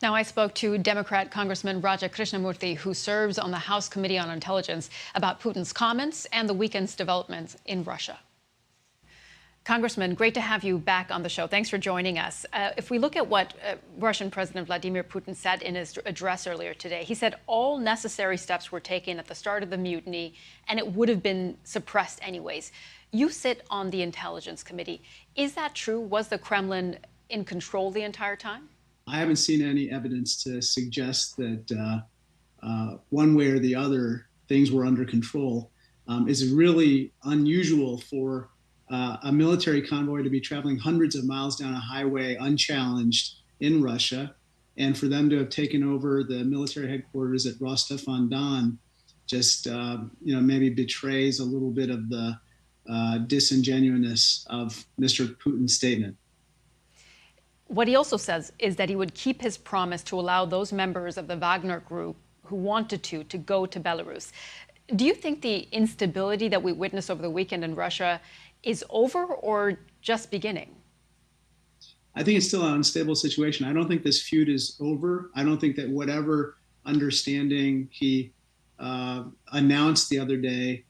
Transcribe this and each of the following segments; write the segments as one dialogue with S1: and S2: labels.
S1: Now, I spoke to Democrat Congressman Raja Krishnamoorthi, who serves on the House Committee on Intelligence, about Putin's comments and the weekend's developments in Russia. Congressman, great to have you back on the show. Thanks for joining us. If we look at what Russian President Vladimir Putin said in his address earlier today, he said all necessary steps were taken at the start of the mutiny, and it would have been suppressed anyways. You sit on the Intelligence Committee. Is that true? Was the Kremlin in control the entire time?
S2: I haven't seen any evidence to suggest that one way or the other things were under control. It's really unusual for a military convoy to be traveling hundreds of miles down a highway unchallenged in Russia, and for them to have taken over the military headquarters at Rostov-on-Don just maybe betrays a little bit of the disingenuousness of Mr. Putin's statement.
S1: What he also says is that he would keep his promise to allow those members of the Wagner group who wanted to go to Belarus. Do you think the instability that we witnessed over the weekend in Russia is over or just beginning?
S2: I think it's still an unstable situation. I don't think this feud is over. I don't think that whatever understanding he announced the other day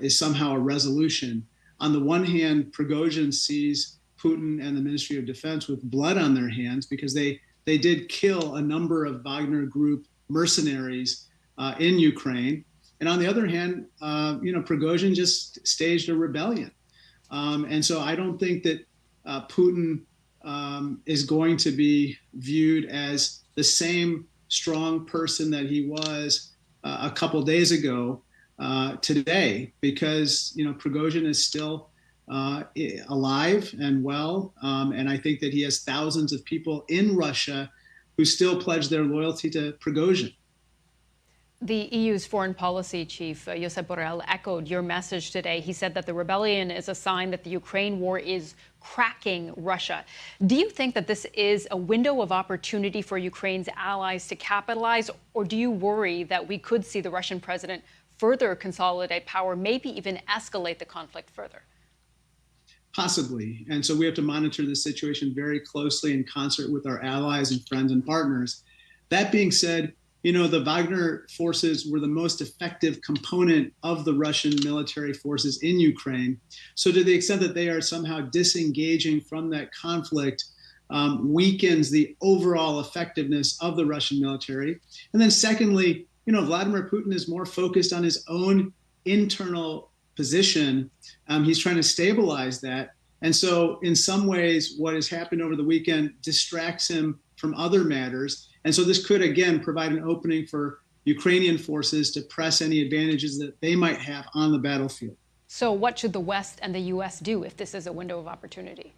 S2: is somehow a resolution. On the one hand, Prigozhin sees Putin and the Ministry of Defense with blood on their hands because they did kill a number of Wagner Group mercenaries in Ukraine. And on the other hand, Prigozhin just staged a rebellion. And so I don't think that Putin is going to be viewed as the same strong person that he was a couple days ago today, because, Prigozhin is still alive and well. And I think that he has thousands of people in Russia who still pledge their loyalty to Prigozhin.
S1: The EU's foreign policy chief, Josep Borrell, echoed your message today. He said that the rebellion is a sign that the Ukraine war is cracking Russia. Do you think that this is a window of opportunity for Ukraine's allies to capitalize, or do you worry that we could see the Russian president further consolidate power, maybe even escalate the conflict further?
S2: Possibly. And so we have to monitor the situation very closely in concert with our allies and friends and partners. That being said, the Wagner forces were the most effective component of the Russian military forces in Ukraine. So to the extent that they are somehow disengaging from that conflict, weakens the overall effectiveness of the Russian military. And then secondly, Vladimir Putin is more focused on his own internal position. He's trying to stabilize that. And so in some ways, what has happened over the weekend distracts him from other matters. And so this could, again, provide an opening for Ukrainian forces to press any advantages that they might have on the battlefield.
S1: So what should the West and the U.S. do if this is a window of opportunity?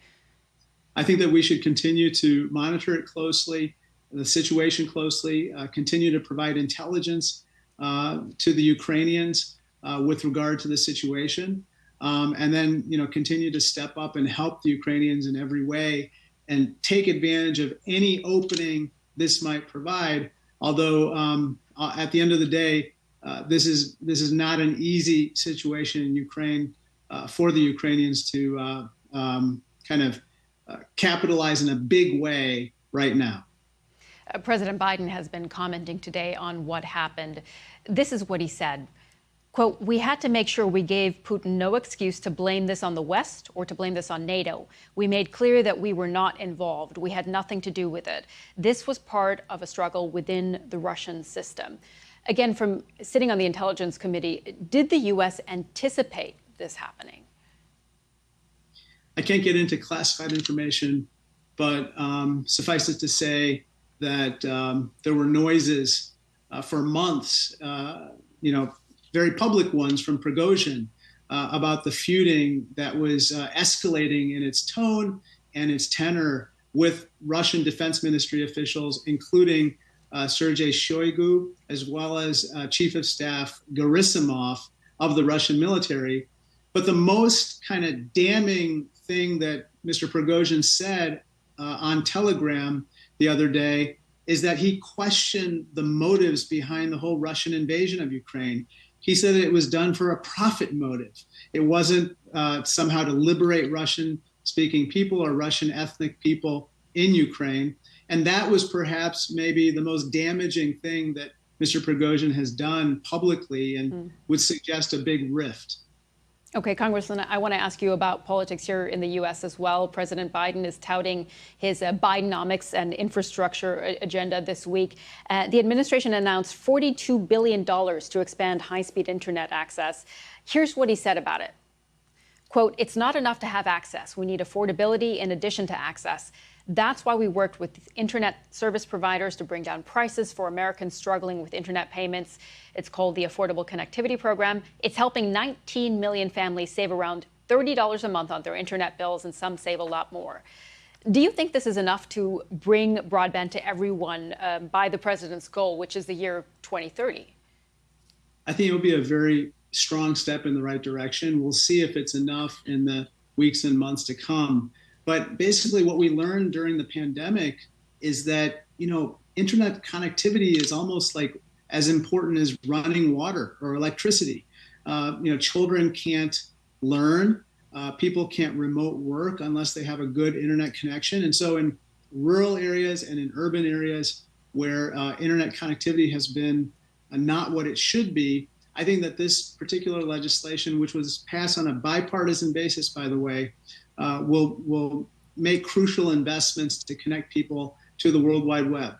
S2: I think that we should continue to monitor it closely, the situation closely, continue to provide intelligence to the Ukrainians with regard to the situation, and then, continue to step up and help the Ukrainians in every way and take advantage of any opening this might provide. Although at the end of the day, this is not an easy situation in Ukraine for the Ukrainians to capitalize in a big way right now.
S1: President Biden has been commenting today on what happened. This is what he said. Quote, "We had to make sure we gave Putin no excuse to blame this on the West or to blame this on NATO. We made clear that we were not involved. We had nothing to do with it. This was part of a struggle within the Russian system." Again, from sitting on the Intelligence Committee, did the U.S. anticipate this happening?
S2: I can't get into classified information, but suffice it to say that there were noises for months, very public ones from Prigozhin about the feuding that was escalating in its tone and its tenor with Russian Defense Ministry officials, including Sergei Shoigu, as well as Chief of Staff Gerasimov of the Russian military. But the most kind of damning thing that Mr. Prigozhin said on Telegram the other day is that he questioned the motives behind the whole Russian invasion of Ukraine. He said that it was done for a profit motive. It wasn't somehow to liberate Russian-speaking people or Russian ethnic people in Ukraine. And that was perhaps maybe the most damaging thing that Mr. Prigozhin has done publicly and would suggest a big rift.
S1: Okay, Congressman, I want to ask you about politics here in the U.S. as well. President Biden is touting his Bidenomics and infrastructure agenda this week. The administration announced $42 billion to expand high-speed internet access. Here's what he said about it. Quote, "It's not enough to have access. We need affordability in addition to access. That's why we worked with internet service providers to bring down prices for Americans struggling with internet payments. It's called the Affordable Connectivity Program. It's helping 19 million families save around $30 a month on their internet bills, and some save a lot more." Do you think this is enough to bring broadband to everyone by the president's goal, which is the year 2030?
S2: I think it will be a very strong step in the right direction. We'll see if it's enough in the weeks and months to come. But basically what we learned during the pandemic is that, internet connectivity is almost like as important as running water or electricity. Children can't learn. People can't remote work unless they have a good internet connection. And so in rural areas and in urban areas where internet connectivity has been not what it should be, I think that this particular legislation, which was passed on a bipartisan basis, by the way, will make crucial investments to connect people to the World Wide Web.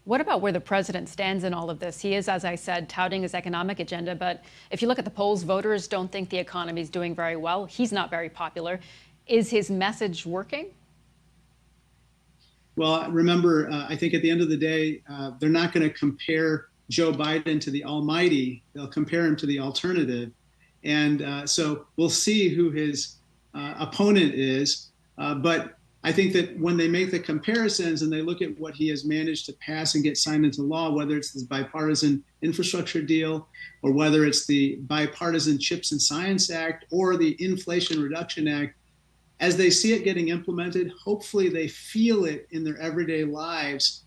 S1: What about where the president stands in all of this? He is, as I said, touting his economic agenda. But if you look at the polls, voters don't think the economy is doing very well. He's not very popular. Is his message working?
S2: Well, remember, I think at the end of the day, they're not going to compare Joe Biden to the almighty. They'll compare him to the alternative. And so we'll see who his opponent is. But I think that when they make the comparisons and they look at what he has managed to pass and get signed into law, whether it's this bipartisan infrastructure deal or whether it's the bipartisan Chips and Science Act or the Inflation Reduction Act, as they see it getting implemented, hopefully they feel it in their everyday lives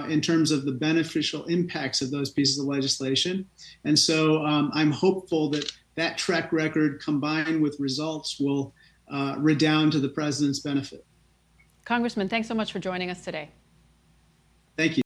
S2: in terms of the beneficial impacts of those pieces of legislation. And so I'm hopeful that that track record combined with results will redound to the president's benefit.
S1: Congressman, thanks so much for joining us today.
S2: Thank you.